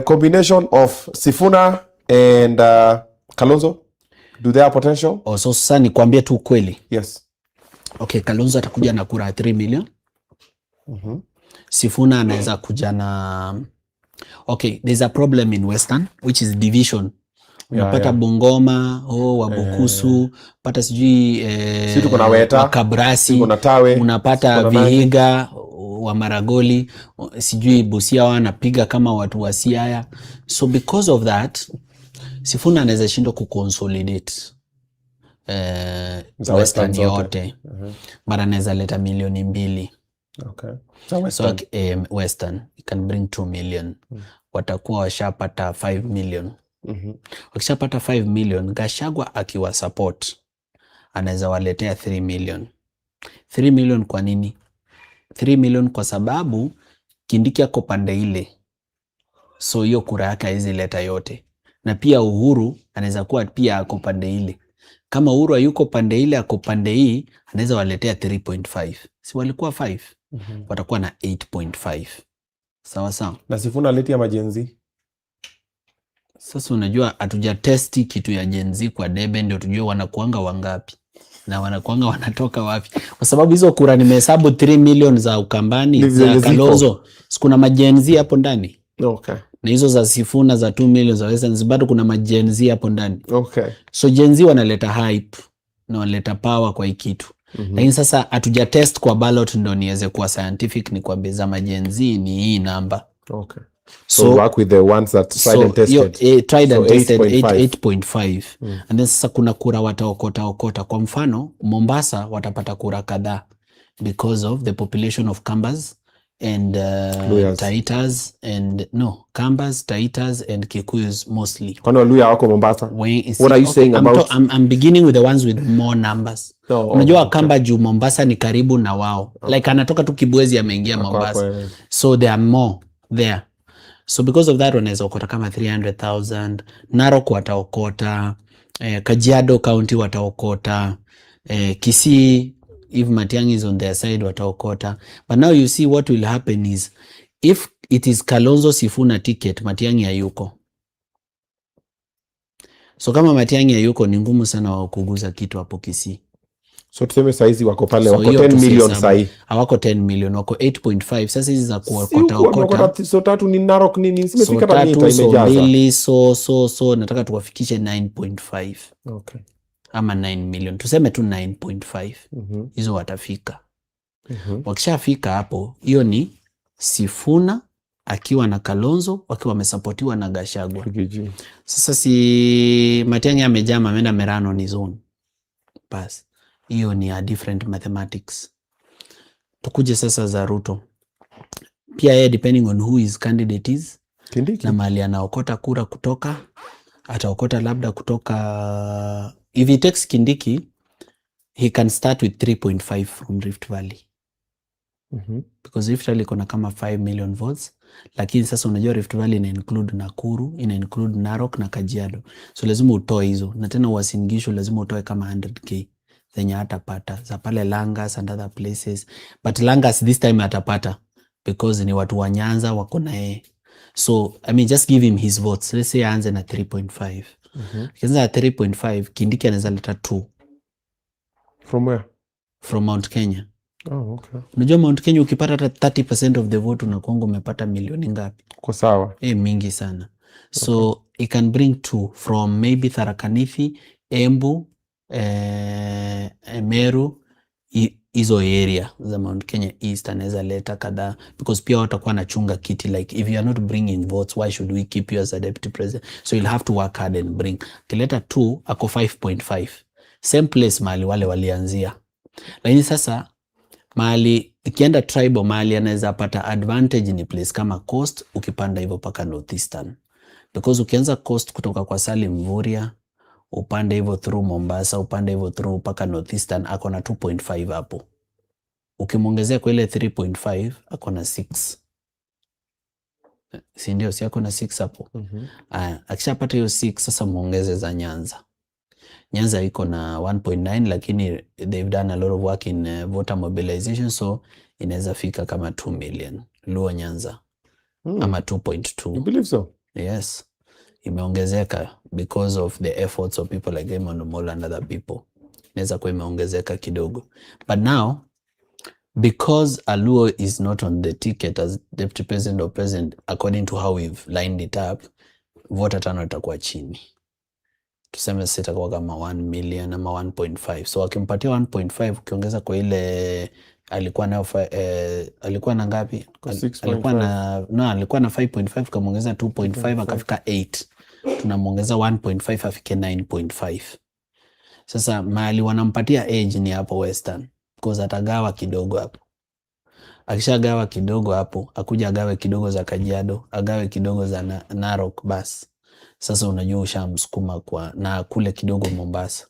combination of Sifuna and Kalonzo, do they have potential? Oh, so sasa nikwambie tu kweli. Yes. Okay, Kalonzo atakuja na kura 3 million. Sifuna anaweza kuja na okay, there's a problem in Western which is division. Unapata Bungoma, Wabukusu, pata sijui Situ kuna Weta, Kabrasi, kuna Tawe, unapata Vihiga, wa Maragoli, sijui Busia wanapiga kama watu wa Siaya. So because of that, Sifuna anaweza shindwa kuconsolidate Western yote. Mara anaweza leta milioni 2. Okay. So Western it can bring 2 million. Watakuwa washapata 5 million. Wakishapata 5 million, Gachagua akiwa support anaweza waletea 3 million. 3 million kwa nini? 3 million kwa sababu Kindiki ako pande ile, so hiyo kura yake haizi leta yote. Na pia Uhuru anaweza kuwa pia ako pande ile. Kama Uhuru hayuko pande ile, ako pande hii, anaweza waletea 3.5. Si walikuwa 5? Watakuwa na 8.5. Sawa sawa. Na Sifuna leti ya majenzi. Sasa unajua hatuja testi kitu ya Gen Z kwa debe ndio tujue wanakuanga wangapi na wanakuanga wanatoka wapi, kwa sababu hizo kura nimehesabu 3 million za Ukambani za Kalonzo, kuna magen Z hapo ndani. Okay. Na hizo za Sifuna za 2 million za Western bado kuna magen Z hapo ndani. Okay. So Gen Z wanaleta hype na wanaleta power kwa hii kitu. Lakini sasa hatuja test kwa ballot ndio niweze kuwa scientific ni kwambia za magen Z ni hii namba. Okay. So work with the ones that tried and tested. Tried and tested 8.5. And then sasa kuna kura wataokota. Kwa mfano, Mombasa watapata kura kadhaa because of the population of Kambas and Taitas and Kambas, Taitas and Kikuyus mostly. Kwani Waluya wako Mombasa? What are you saying about? I'm beginning with the ones with more numbers. Unajua Kamba juu Mombasa ni karibu na wao. Like anatoka tu Kibwezi ameingia Mombasa. So there are more there. So because of that wanaweza okota kama 300,000. Narok wataokota, Kajiado County wataokota, Kisii, if Matiang'i is on their side wataokota. But now you see what will happen is if it is Kalonzo Sifuna ticket, Matiang'i hayuko. So kama Matiang'i hayuko ni ngumu sana wa kuguza kitu hapo Kisii. So tuseme saizi wako pale, wako 10 million sahi. Hawako 10 million, wako 8.5. Sasa hizi za kuokota. So 3 ni Narok nini? Simefika hata so imejaza. So nataka tuwafikishe 9.5. Okay. Ama 9 million. Tuseme tu 9.5. Hizo watafika. Wakishafika hapo, hiyo ni Sifuna akiwa na Kalonzo wakiwa wamesapotiwa na Gachagua. Sasa si Matiang'i amejama ameenda Merano ni zone. Bas. Hiyo ni a different mathematics. Tukuje sasa za Ruto. Pia yeye depending on who his candidate is. Kindiki. Na mali anaokota kura kutoka. Ataokota labda kutoka. If he takes Kindiki, he can start with 3.5 from Rift Valley. Because Rift Valley kuna kama 5 million votes. Lakini sasa unajua Rift Valley ina include Nakuru, ina include Narok na Kajiado. So lazima utoe hizo. Na tena Uasin Gishu lazima utoe kama 100k. Zenye atapata za pale Langas and other places, but Langas this time atapata because ni watu wa Nyanza wako na yeye. So I mean just give him his votes. Let's say aanze na 3.5. Kianza na 3.5, Kindiki anaweza leta 2. From where? From Mount Kenya. Oh, okay. Unajua Mount Kenya ukipata hata 30% of the vote unakuwa umepata milioni ngapi? Kwa sawa. Mingi sana. So it can bring 2 from maybe Tharaka Nithi, Embu, Meru, hizo area za Mount Kenya East anaweza leta kadhaa because pia watakuwa na chunga kiti like if you are not bringing votes why should we keep you as a deputy president, so you'll have to work hard and bring. Kileta 2 ako 5.5 same place mahali wale walianzia, lakini sasa mahali ikienda tribal mahali anaweza pata advantage ni place kama Coast ukipanda hivyo paka Northeastern, because ukianza Coast kutoka kwa Salim Mvurya upande hivyo through Mombasa, upande hivyo through paka Northeastern ako na 2.5 hapo. Ukimongezea kwa ile 3.5 ako na 6. Si ndio? Si ako na 6 hapo. Akishapata hiyo 6 sasa muongeze za Nyanza. Nyanza iko na 1.9 lakini they've done a lot of work in voter mobilization, so inaweza fika kama 2 million. Luo Nyanza. ama 2.2. You believe so? Yes, imeongezeka because of the efforts of people like Raymond Omolo and other people. Inaweza kuwa imeongezeka kidogo, but now because Aluo is not on the ticket as deputy president or president, according to how we've lined it up, vote tano itakuwa chini. Tuseme sasa itakuwa kama 1 million ama 1.5. So akimpatia 1.5 ukiongeza kwa ile alikuwa na alikuwa na ngapi? Alikuwa na 5.5 kamaongeza 2.5 akafika 8. Tunamuongeza 1.5 afike 9.5. Sasa mahali wanampatia age ni hapo Western, because atagawa kidogo hapo. Akishagawa kidogo hapo, akuja agawe kidogo za Kajiado, agawe kidogo za Narok basi. Sasa unajua ushamsukuma kwa, na kule kidogo Mombasa,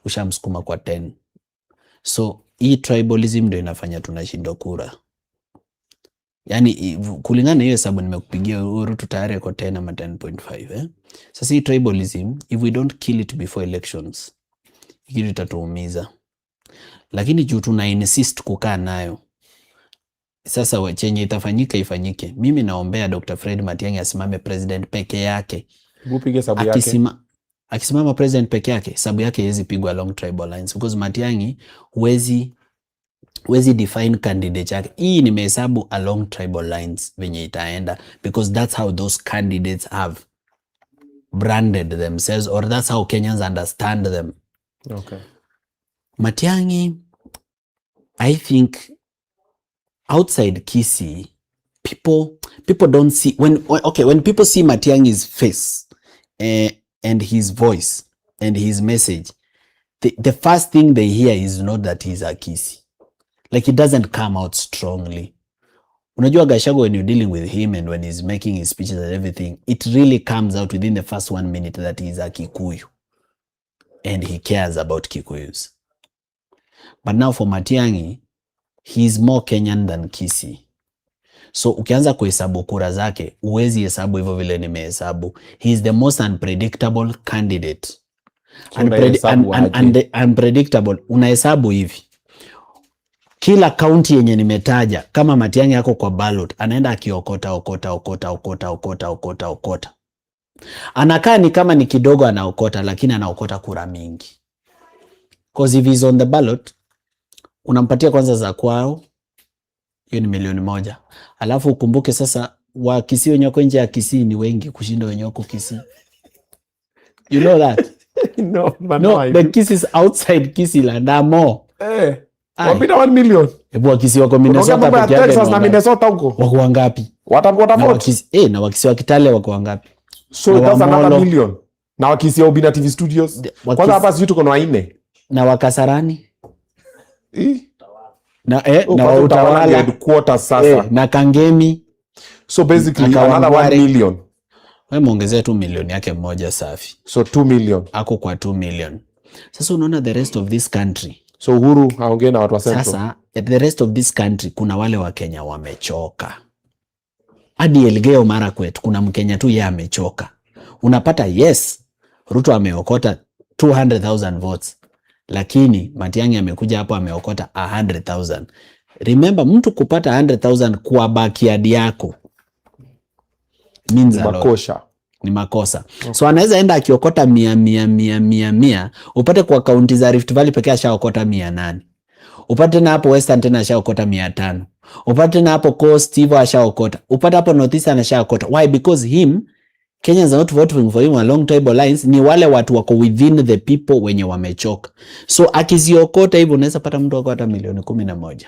ushamsukuma kwa 10. So hii tribalism ndio inafanya tunashindwa kura. Yani kulingana na hiyo hesabu nimekupigia, Ruto tayari kwa 10 ama 10.5 Sasa hii tribalism, if we don't kill it before elections, hiki itatuumiza. Lakini juu tuna insist kukaa nayo, sasa chenye itafanyika ifanyike. Mimi naombea Dr. Fred Matiang'i asimame president peke yake. Upige hesabu yake. Akisimama president peke yake, hesabu yake haiwezi pigwa along tribal lines, because Matiang'i huwezi define candidate yake. Hii nimehesabu along tribal lines venye itaenda, because that's how those candidates have branded themselves, or that's how Kenyans understand them. Okay. Matiang'i, I think outside Kisii, people don't see when people see Matiang'i's face and his voice and his message, the first thing they hear is not that he's a Kisii. Like, it doesn't come out strongly. Unajua Gachagua, when you're dealing with him and when he's making his speeches and everything, it really comes out within the first 1 minute that he's a Kikuyu and he cares about Kikuyus. But now for Matiang'i, he's more Kenyan than Kisii. So ukianza kuhesabu kura zake, uwezi hesabu hivyo vile nimehesabu. He is the most unpredictable candidate. Unpredictable. Unahesabu hivi. Kila county yenye nimetaja, kama Matiang'i yako kwa ballot, anaenda akiokota. Anakaa ni kama ni kidogo anaokota, lakini anaokota kura mingi. Because if he's on the ballot, unampatia kwanza za kwao, hiyo ni 1,000,000. Alafu ukumbuke sasa wa Kisii wenye wako nje ya Kisii ni wengi kushinda wenye wako Kisii. You know that? No, the Kisii outside Kisii land are more. Wapita 1 million. Ebu wa Kisii wako Minnesota peke yake. Texas na Minnesota huko. Wako wangapi? Watavote. Na wa Kisii wa Kitale wako wangapi? So that's another million. Na wa Kisii Ubina TV Studios. Kwanza hapa sisi tuko na 4. Na wa Kasarani? Na Utawala headquarters sasa. Na Kangemi. So basically another 1 million. Wewe muongezea tu milioni yake moja safi. So 2 million. Ako kwa 2 million. Sasa unaona the rest of this country. So Uhuru haongee na watu wa Central. Sasa the rest of this country kuna wale wa Kenya wamechoka. Hadi Elgeyo Marakwet kuna Mkenya tu yeye amechoka. Unapata yes, Ruto ameokota 200,000 votes. Lakini Matiang'i amekuja hapo ameokota 100,000. Remember, mtu kupata 100,000 kwa backyard yako means ni makosa. Okay. So anaweza enda akiokota 100 upate kwa kaunti za Rift Valley pekee ashaokota 800. Upate na hapo Western tena ashaokota 500. Upate na hapo Coast hivyo ashaokota. Upate hapo Northeastern ashaokota. Why? Because Kenyans are not voting for him along tribal lines. Ni wale watu wako within the people wenye wamechoka. So akiziokota hivyo unaweza pata mtu wako hata 11,000,000.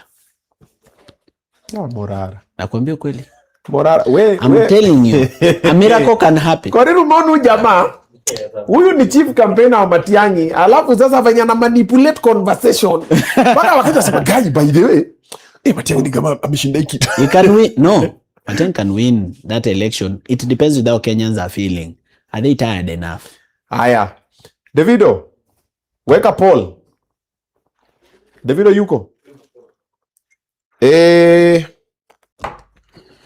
Morara. Nakwambia kweli. Morara. I'm telling you. A miracle can happen. Kwa nini umeona jamaa? Huyu ni chief campaigner wa Matiang'i. Alafu sasa fanya na manipulate conversation. Bana wakati sema guy, by the way, Matiang'i ni kama ameshinda hiki. You can win. No. Matiang'i can win that election. It depends with how Kenyans are feeling. Are they tired enough? Haya. Davido, weka poll. Davido yuko?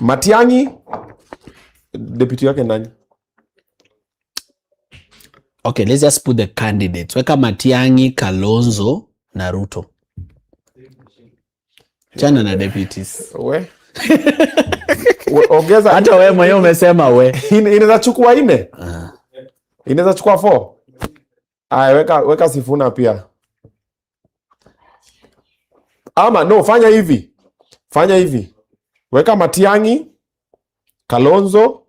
Matiang'i, deputy yake nani? Okay, let's just put the candidates. Weka Matiang'i, Kalonzo na Ruto. Chana na deputies. We? Ongeza. Hata wewe mwenyewe umesema we. Inaweza chukua 4. Inaweza chukua 4. Aya, weka Sifuna pia. Ama no, fanya hivi. Weka Matiang'i, Kalonzo,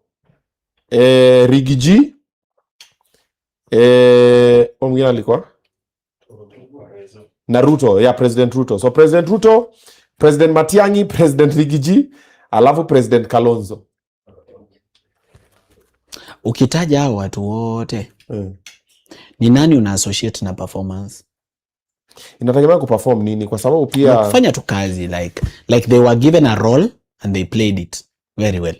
Rigiji, mwingine alikuwa na Ruto, yeah, President Ruto. So President Ruto, President Matiang'i, President Rigiji, alafu President Kalonzo. Ukitaja hao watu wote, ni nani una associate na performance? Inategemea kuperform nini, kwa sababu pia kufanya tu kazi like they were given a role and they played it very well.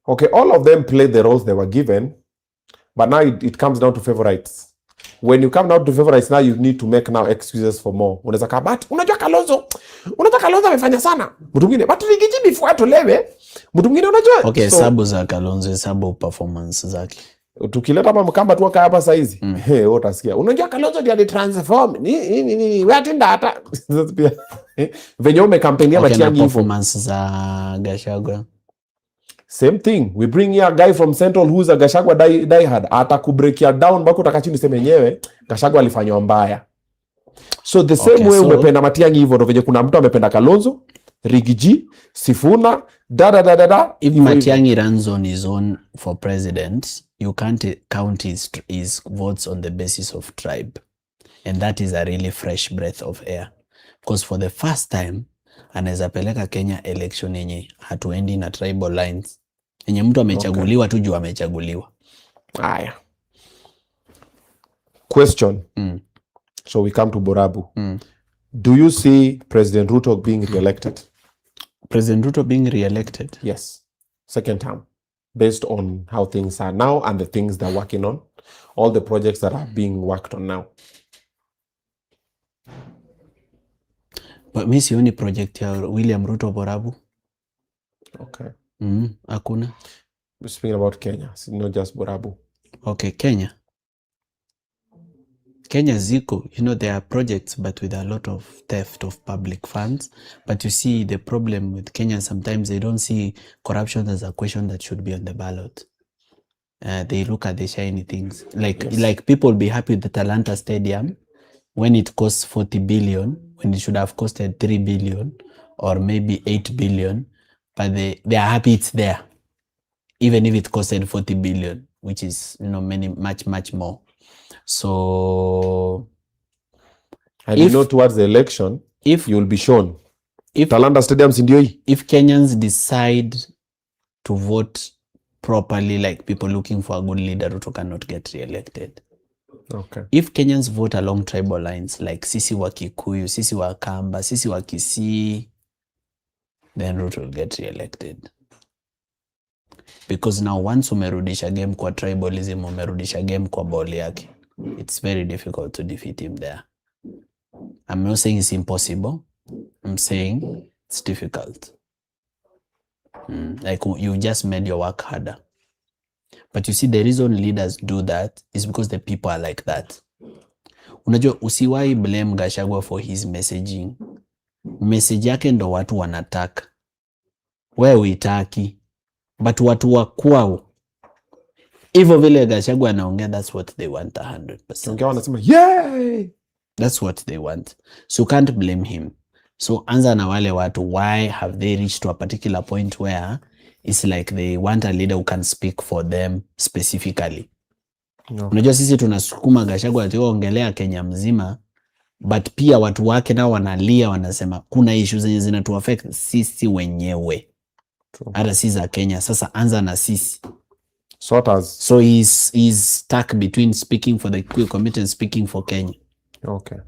Okay, all of them played the roles they were given, but now it comes down to favorites. When you come down to favorites, now you need to make now excuses for more. Unaweza kabati, unajua Kalonzo amefanya sana. Mtu mwingine, but Rigiji before atolewe. Mtu mwingine unajua. Okay, sababu za Kalonzo, sababu performance zake. Tukileta hapa Mkamba tu aka hapa saizi. Wewe utasikia. Unajua Kalonzo ndiye transform. Wewe atenda hata. Sasa pia venye umekampenia Matiang'i performance za Gachagua. Same thing. We bring here a guy from Central who's a Gachagua diehard. Atakubreakia down bako utakachini sema yenyewe Gachagua alifanywa mbaya. So the same way umependa Matiang'i hivyo, ndio venye kuna mtu amependa Kalonzo, Rigiji, Sifuna, If Matiang'i runs on his own for president, you can't count his votes on the basis of tribe. And that is a really fresh breath of air. Because for the first time, anaweza peleka Kenya election yenye hatuendi na tribal lines. Yenye mtu amechaguliwa tu juu amechaguliwa. Aya. Question. So we come to Borabu. Do you see President Ruto being re-elected? President Ruto being re-elected? Yes. Second term. Based on how things are now and the things they're working on. All the projects that are being worked on now. But mi sioni project ya William Ruto Borabu. Okay. Hakuna. We're speaking about Kenya, not just Borabu. Okay, Kenya. Kenya ziko, there are projects but with a lot of theft of public funds. But you see the problem with Kenya, sometimes they don't see corruption as a question that should be on the ballot. They look at the shiny things. Like people be happy with the Talanta Stadium when it costs 40 billion, when it should have costed 3 billion or maybe 8 billion. But they are happy it's there, even if it costed 40 billion, which is, much more. So, and towards the election, if you will be shown, if Talanta Stadium Sindioi, if Kenyans decide to vote properly, like people looking for a good leader, Ruto cannot get re-elected. Okay. If Kenyans vote along tribal lines, like sisi wa Kikuyu, sisi wa Kamba, sisi wa Kisii, then Ruto will get re-elected. Because now once umerudisha game kwa tribalism, umerudisha game kwa ball yake, it's very difficult to defeat him there. I'm not saying it's impossible. I'm saying it's difficult. Like you just made your work harder. But you see, the reason leaders do that is because the people are like that. Unajua, usiwahi blame Gachagua for his messaging. Message yake ndo watu wanataka. Wewe uitaki. But watu wa kwao, hivyo vile Gachagua anaongea, that's what they want 100%. Ongea wanasema, yay! That's what they want. So you can't blame him. So anza na wale watu, why have they reached to a particular point where it's like they want a leader who can speak for them specifically. Unajua sisi tunasukuma Gachagua atuongelea Kenya mzima, but pia watu wake nao wanalia, wanasema kuna issues zenye zinatu affect sisi wenyewe. Hata si za Kenya. Sasa anza na sisi. So he's stuck between speaking for the Kikuyu community and speaking for Kenya. Okay.